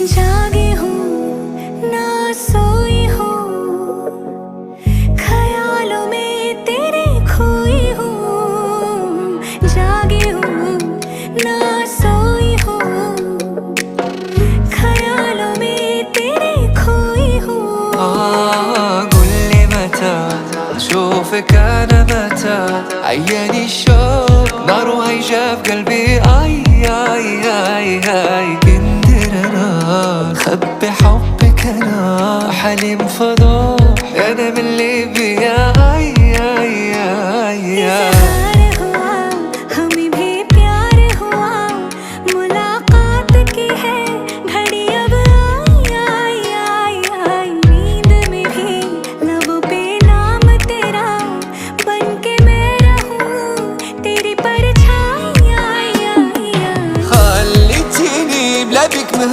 जागी हूँ ना सोई हूँ, ख्यालों में तेरे खोई हूँ। जागी हूँ ना सोई हूँ, ख्यालों में तेरे खोई हूँ। قولي متى أشوفك أنا، متى عياني الشوق نار وهيجا في قلبي. آي آي آي آي قدر أنا خبي حبك، أنا حليم فضول